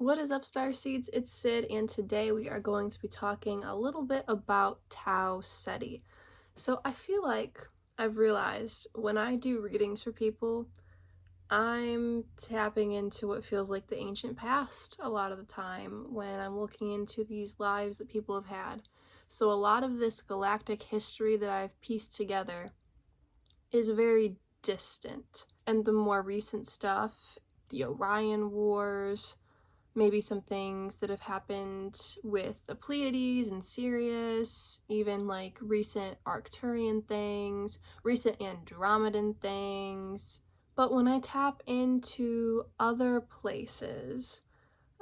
What is up, starseeds? It's Sid, and today we are going to be talking a little bit about Tau CETI. So I feel like I've realized when I do readings for people, I'm tapping into what feels like the ancient past a lot of the time when I'm looking into these lives that people have had. So a lot of this galactic history that I've pieced together is very distant. And the more recent stuff, the Orion Wars, maybe some things that have happened with the Pleiades and Sirius, even like recent Arcturian things, recent Andromedan things. But when I tap into other places,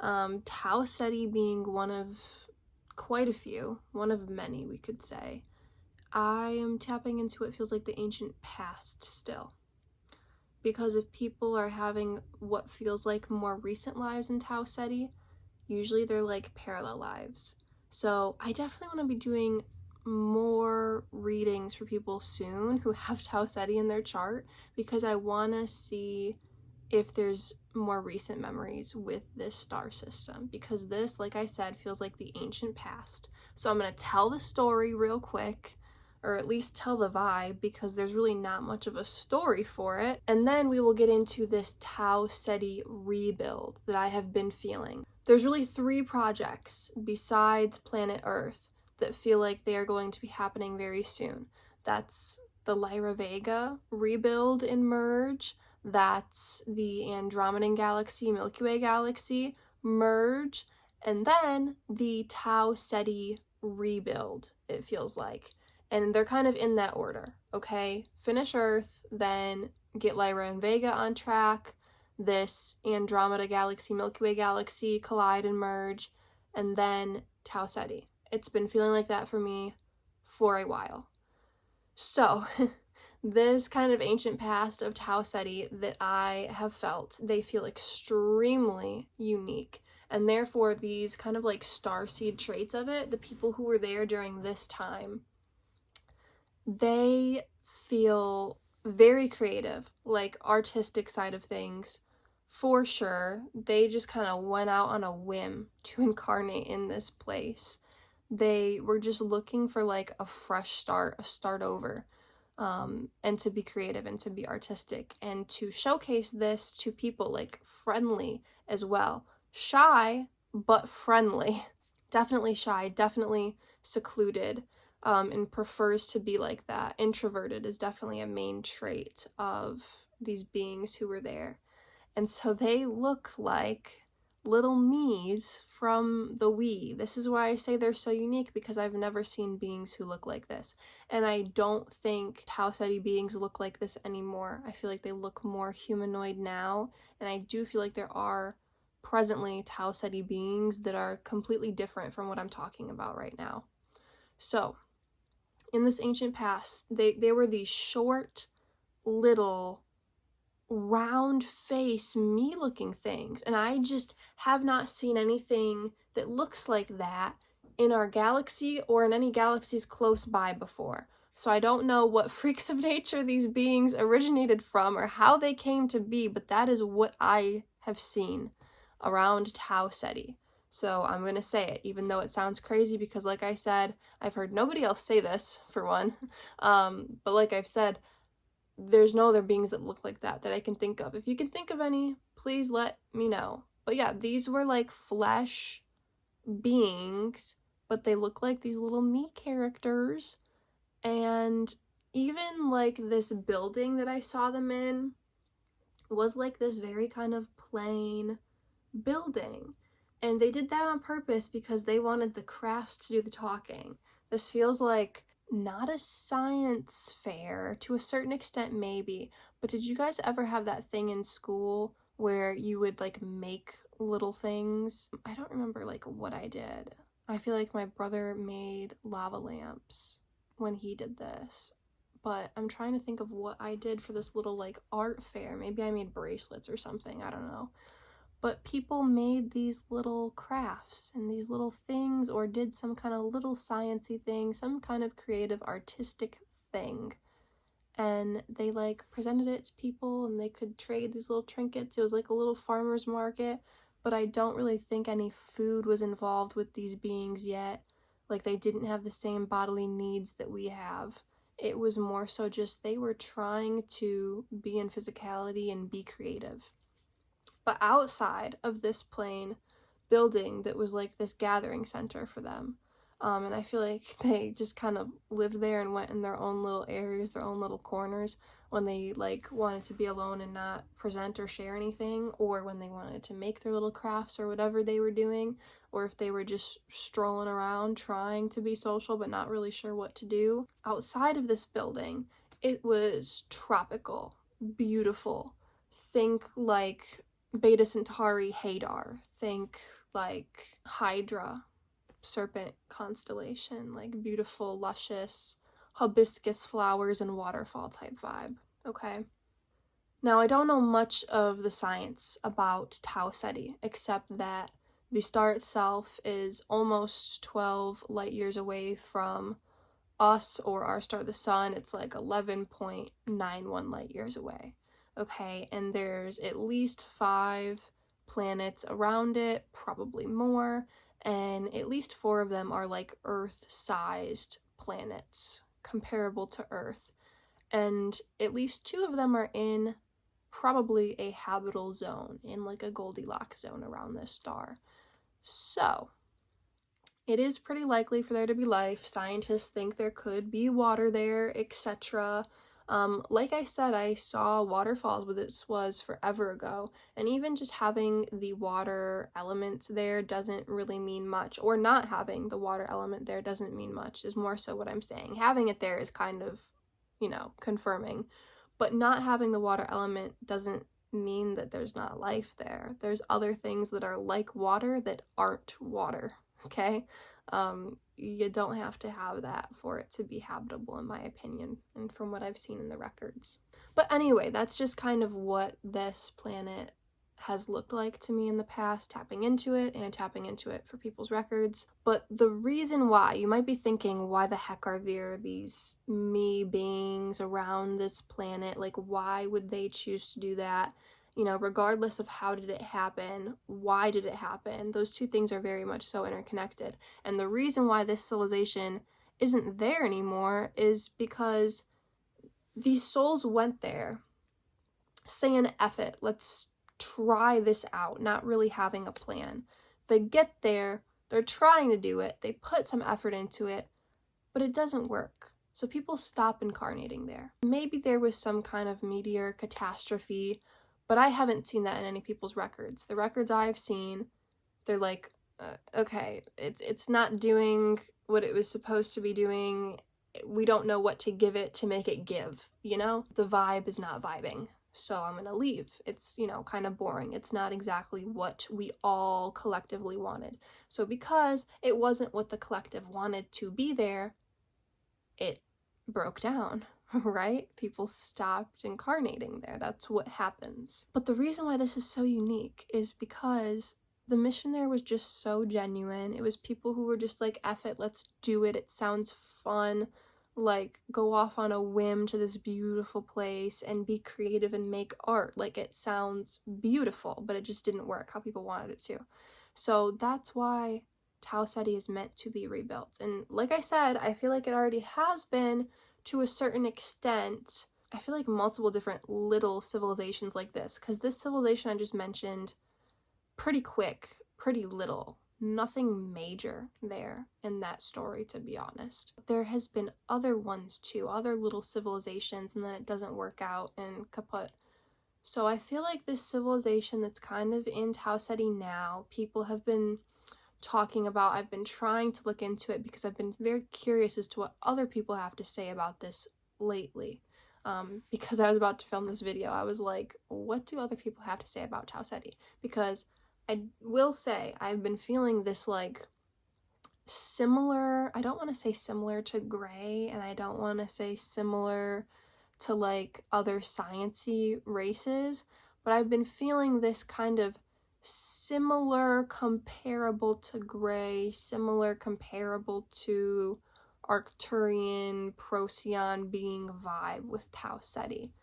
Tau CETI being one of quite a few, one of many we could say, I am tapping into what feels like the ancient past still. Because if people are having what feels like more recent lives in Tau CETI, usually they're like parallel lives. So I definitely want to be doing more readings for people soon who have Tau CETI in their chart, because I want to see if there's more recent memories with this star system, because this, like I said, feels like the ancient past. So I'm going to tell the story real quick, or at least tell the vibe, because there's really not much of a story for it. And then we will get into this Tau CETI rebuild that I have been feeling. There's really 3 projects besides planet Earth that feel like they are going to be happening very soon. That's the Lyra Vega rebuild and merge. That's the Andromedan galaxy, Milky Way galaxy merge. And then the Tau CETI rebuild, it feels like. And they're kind of in that order, okay? Finish Earth, then get Lyra and Vega on track, this Andromeda galaxy, Milky Way galaxy collide and merge, and then Tau CETI. It's been feeling like that for me for a while. So, this kind of ancient past of Tau CETI that I have felt, they feel extremely unique. And therefore, these kind of like starseed traits of it, the people who were there during this time, they feel very creative, like artistic side of things, for sure. They just kind of went out on a whim to incarnate in this place. They were just looking for like a fresh start, a start over, and to be creative and to be artistic and to showcase this to people, like friendly as well. Shy, but friendly. Definitely shy, definitely secluded. And prefers to be like that. Introverted is definitely a main trait of these beings who were there. And so they look like little me's from the Wii. This is why I say they're so unique, because I've never seen beings who look like this. And I don't think Tau CETI beings look like this anymore. I feel like they look more humanoid now. And I do feel like there are presently Tau CETI beings that are completely different from what I'm talking about right now. So, in this ancient past, they were these short, little, round face, me looking things, and I just have not seen anything that looks like that in our galaxy or in any galaxies close by before. So I don't know what freaks of nature these beings originated from or how they came to be, but that is what I have seen around Tau CETI. So I'm going to say it, even though it sounds crazy, because like I said, I've heard nobody else say this, for one. But like I've said, there's no other beings that look like that I can think of. If you can think of any, please let me know. But yeah, these were like flesh beings, but they look like these little me characters. And even like this building that I saw them in was like this very kind of plain building. And they did that on purpose because they wanted the crafts to do the talking. This feels like not a science fair, to a certain extent maybe, but did you guys ever have that thing in school where you would like make little things? I don't remember like what I did. I feel like my brother made lava lamps when he did this, but I'm trying to think of what I did for this little like art fair. Maybe I made bracelets or something, I don't know. But people made these little crafts and these little things, or did some kind of little sciencey thing, some kind of creative artistic thing. And they like presented it to people and they could trade these little trinkets. It was like a little farmer's market, but I don't really think any food was involved with these beings yet. Like, they didn't have the same bodily needs that we have. It was more so just they were trying to be in physicality and be creative. But outside of this plane building that was like this gathering center for them, and I feel like they just kind of lived there and went in their own little areas, their own little corners, when they like wanted to be alone and not present or share anything, or when they wanted to make their little crafts or whatever they were doing, or if they were just strolling around trying to be social but not really sure what to do. Outside of this building, it was tropical, beautiful. Think like Beta Centauri Hadar. Think like Hydra, serpent constellation, like beautiful, luscious hibiscus flowers and waterfall type vibe, okay? Now, I don't know much of the science about Tau Ceti, except that the star itself is almost 12 light years away from us, or our star, the sun. It's like 11.91 light years away, okay? And there's at least 5 planets around it, probably more, and at least 4 of them are like Earth-sized planets, comparable to Earth, and at least 2 of them are in probably a habitable zone, in like a Goldilocks zone around this star. So it is pretty likely for there to be life. Scientists think there could be water there, etc. Like I said, I saw waterfalls, but this was forever ago, and even just having the water elements there doesn't really mean much, or not having the water element there doesn't mean much, is more so what I'm saying. Having it there is kind of, you know, confirming, but not having the water element doesn't mean that there's not life there. There's other things that are like water that aren't water, okay? You don't have to have that for it to be habitable, in my opinion, and from what I've seen in the records. But anyway, that's just kind of what this planet has looked like to me in the past, tapping into it for people's records. But the reason why, you might be thinking, why the heck are there these me beings around this planet? Like, why would they choose to do that? You know, regardless of how did it happen, why did it happen? Those two things are very much so interconnected. And the reason why this civilization isn't there anymore is because these souls went there saying, F it, let's try this out, not really having a plan. They get there, they're trying to do it, they put some effort into it, but it doesn't work. So people stop incarnating there. Maybe there was some kind of meteor catastrophe, but I haven't seen that in any people's records. The records I've seen, they're like, okay, it's not doing what it was supposed to be doing. We don't know what to give it to make it give, you know? The vibe is not vibing, so I'm gonna leave. It's, you know, kind of boring. It's not exactly what we all collectively wanted. So because it wasn't what the collective wanted to be there, it broke down, right? People stopped incarnating there. That's what happens. But the reason why this is so unique is because the mission there was just so genuine. It was people who were just like, F it, let's do it. It sounds fun. Like, go off on a whim to this beautiful place and be creative and make art. Like, it sounds beautiful, but it just didn't work how people wanted it to. So that's why Tau Ceti is meant to be rebuilt. And like I said, I feel like it already has been to a certain extent. I feel like multiple different little civilizations like this, because this civilization I just mentioned, pretty quick, pretty little, nothing major there in that story, to be honest. There has been other ones too, other little civilizations, and then it doesn't work out and kaput. So I feel like this civilization that's kind of in Tau Ceti now, people have been talking about. I've been trying to look into it because I've been very curious as to what other people have to say about this lately. Because I was about to film this video, I was like, what do other people have to say about Tau Ceti? Because I will say I've been feeling this like similar, I don't want to say similar to Gray, and I don't want to say similar to like other sciencey races, but I've been feeling this kind of similar, comparable to Gray, similar, comparable to Arcturian, Procyon being vibe with Tau Ceti.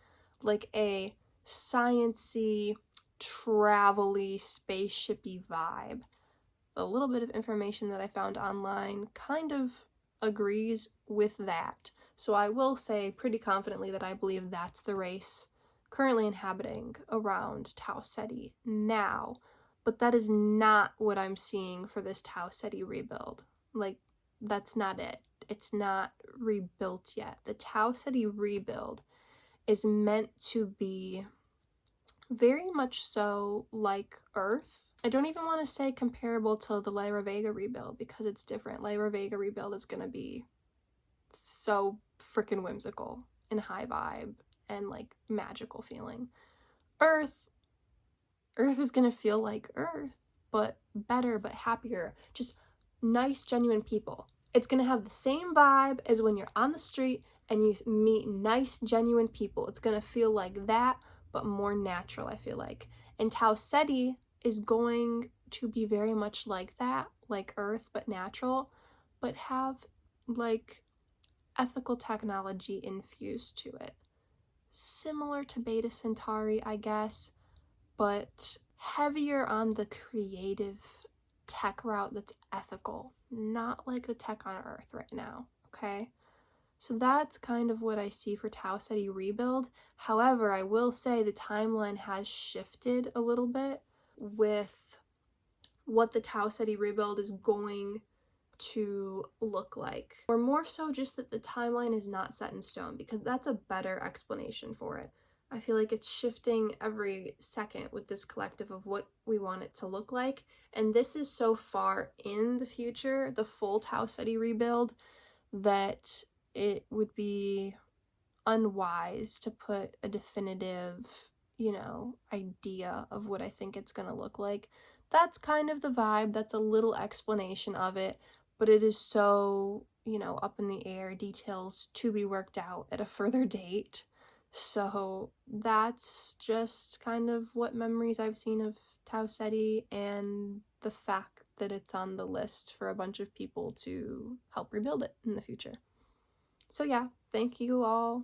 Like a sciencey, travel-y, spaceship-y vibe. A little bit of information that I found online kind of agrees with that. So I will say pretty confidently that I believe that's the race currently inhabiting around Tau Ceti now. But that is not what I'm seeing for this Tau Ceti rebuild. Like, that's not it. It's not rebuilt yet. The Tau Ceti rebuild is meant to be very much so like Earth. I don't even want to say comparable to the Lyra Vega rebuild because it's different. Lyra Vega rebuild is going to be so freaking whimsical and high vibe and like magical feeling. Earth is going to feel like Earth, but better, but happier. Just nice, genuine people. It's going to have the same vibe as when you're on the street and you meet nice, genuine people. It's going to feel like that, but more natural, I feel like. And Tau Ceti is going to be very much like that, like Earth, but natural, but have like ethical technology infused to it. Similar to Beta Centauri, I guess, but heavier on the creative tech route that's ethical, not like the tech on Earth right now, okay? So that's kind of what I see for Tau Ceti rebuild. However, I will say the timeline has shifted a little bit with what the Tau Ceti rebuild is going to look like. Or more so just that the timeline is not set in stone, because that's a better explanation for it. I feel like it's shifting every second with this collective of what we want it to look like. And this is so far in the future, the full Tau Ceti rebuild, that it would be unwise to put a definitive, idea of what I think it's going to look like. That's kind of the vibe. That's a little explanation of it, but it is so, up in the air, details to be worked out at a further date. So that's just kind of what memories I've seen of Tau Ceti and the fact that it's on the list for a bunch of people to help rebuild it in the future. So yeah, thank you all,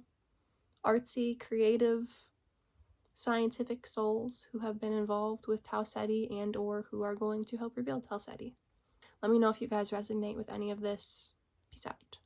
artsy, creative, scientific souls who have been involved with Tau Ceti and or who are going to help rebuild Tau Ceti. Let me know if you guys resonate with any of this. Peace out.